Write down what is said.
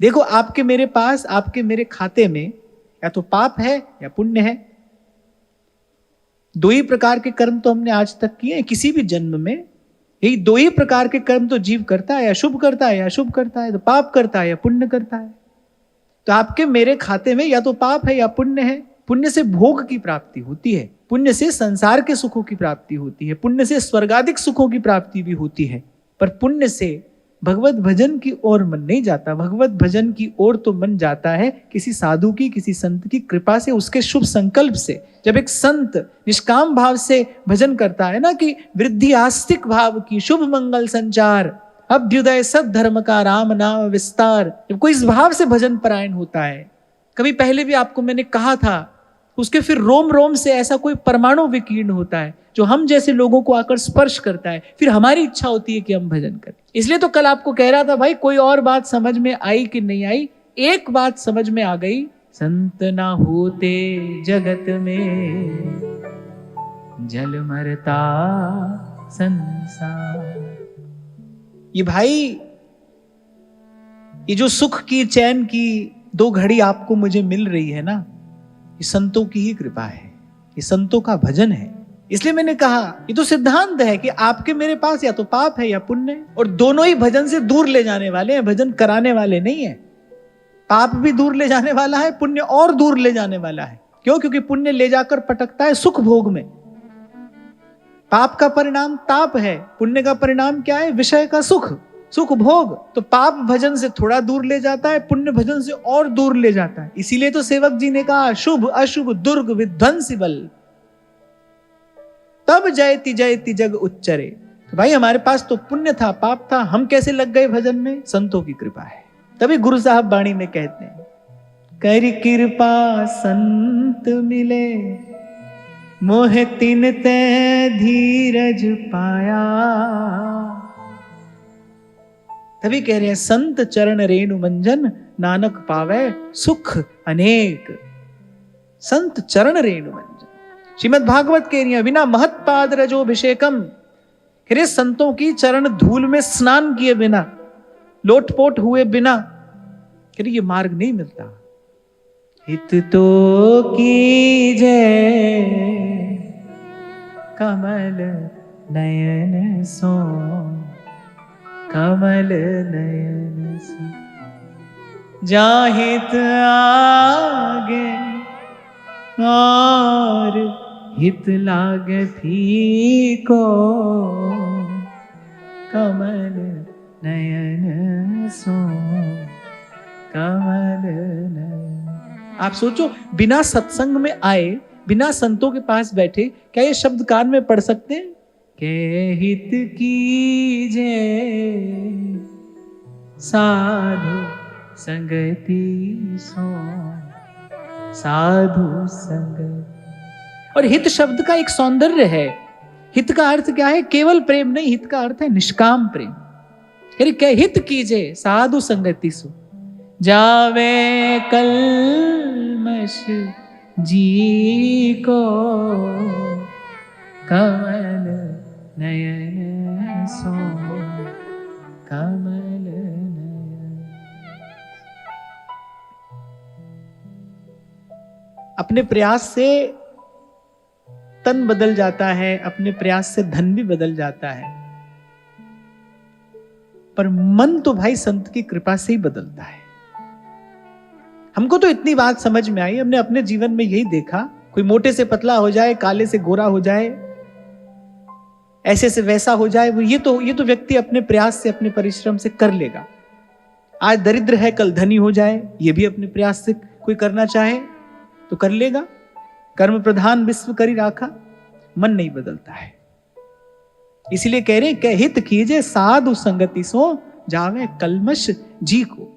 देखो, आपके मेरे पास, आपके मेरे खाते में या तो पाप है या पुण्य है। दो ही प्रकार के कर्म तो हमने आज तक किए हैं किसी भी जन्म में। यही दो ही प्रकार के कर्म तो जीव करता है, या शुभ करता है या अशुभ करता है, तो पाप करता है या पुण्य करता है। तो आपके मेरे खाते में या तो पाप है या पुण्य है। पुण्य से भोग की प्राप्ति होती है, पुण्य से संसार के सुखों की प्राप्ति होती है, पुण्य से स्वर्गादिक सुखों की प्राप्ति भी होती है। पर पुण्य से भगवत भजन की ओर मन नहीं जाता। भगवत भजन की ओर तो मन जाता है किसी साधु की, किसी संत की कृपा से, उसके शुभ संकल्प से। जब एक संत निष्काम भाव से भजन करता है ना, कि वृद्धि आस्तिक भाव की, शुभ मंगल संचार, अभ्युदय सब धर्म का, राम नाम विस्तार, जब कोई इस भाव से भजन परायण होता है, कभी पहले भी आपको मैंने कहा था, उसके फिर रोम रोम से ऐसा कोई परमाणु विकीर्ण होता है जो हम जैसे लोगों को आकर स्पर्श करता है। फिर हमारी इच्छा होती है कि हम भजन करें। इसलिए तो कल आपको कह रहा था, भाई कोई और बात समझ में आई कि नहीं आई? एक बात समझ में आ गई, संत ना होते जगत में, जल मरता संसार। ये भाई, ये जो सुख की, चैन की दो घड़ी आपको मुझे मिल रही है ना, ये संतों की ही कृपा है, ये संतों का भजन है। इसलिए मैंने कहा, ये तो सिद्धांत है कि आपके मेरे पास या तो पाप है या पुण्य है, और दोनों ही भजन से दूर ले जाने वाले हैं, भजन कराने वाले नहीं है। पाप भी दूर ले जाने वाला है, पुण्य और दूर ले जाने वाला है। क्यों? क्योंकि पुण्य ले जाकर पटकता है सुख भोग में। पाप का परिणाम ताप है, पुण्य का परिणाम क्या है? विषय का सुख, सुख भोग। तो पाप भजन से थोड़ा दूर ले जाता है, पुण्य भजन से और दूर ले जाता है। इसीलिए तो सेवक जी ने कहा, शुभ अशुभ दुर्ग विध्वंसी बल, तब जयति जयति जग उच्चरे। तो भाई हमारे पास तो पुण्य था, पाप था, हम कैसे लग गए भजन में? संतों की कृपा है। तभी गुरु साहब बाणी में कहते हैं, कर कृपा संत मिले, मोह तिन ते धीरज पाया। तभी कह रहे हैं, संत चरण रेणु मंजन, नानक पावे सुख अनेक। संत चरण रेणु मंजन। श्रीमद् भागवत कह रही है, बिना महत्पाद रजोभिषेकम, कह रहे संतों की चरण धूल में स्नान किए बिना, लोटपोट हुए बिना, कह रही ये मार्ग नहीं मिलता। हित तो कीजे कमल नयन सो, कमल नयन सो, जाहित आगे और हित लागे फीको, कमल नयन सो, कमल नयन। आप सोचो, बिना सत्संग में आए, बिना संतों के पास बैठे, क्या ये शब्द कान में पढ़ सकते हैं? के हित कीजे साधु संगति सो, साधु संगति। और हित शब्द का एक सौंदर्य है। हित का अर्थ क्या है? केवल प्रेम नहीं, हित का अर्थ है निष्काम प्रेम। क्या हित कीजे साधु संगति सो, जावे कलमश जी को, कमल नयन सो, कमल नयन। अपने प्रयास से तन बदल जाता है, अपने प्रयास से धन भी बदल जाता है, पर मन तो भाई संत की कृपा से ही बदलता है। हमको तो इतनी बात समझ में आई, हमने अपने जीवन में यही देखा, कोई मोटे से पतला हो जाए, काले से गोरा हो जाए, ऐसे से वैसा हो जाए, वो ये तो व्यक्ति अपने प्रयास से, अपने परिश्रम से कर लेगा। आज दरिद्र है, कल धनी हो जाए, ये भी अपने प्रयास से कोई करना चाहे तो कर लेगा। कर्म प्रधान विश्व करी राखा, मन नहीं बदलता है। इसीलिए कह रहे हैं, हित कीजे साधु संगति सो, जावे कलमश जी को।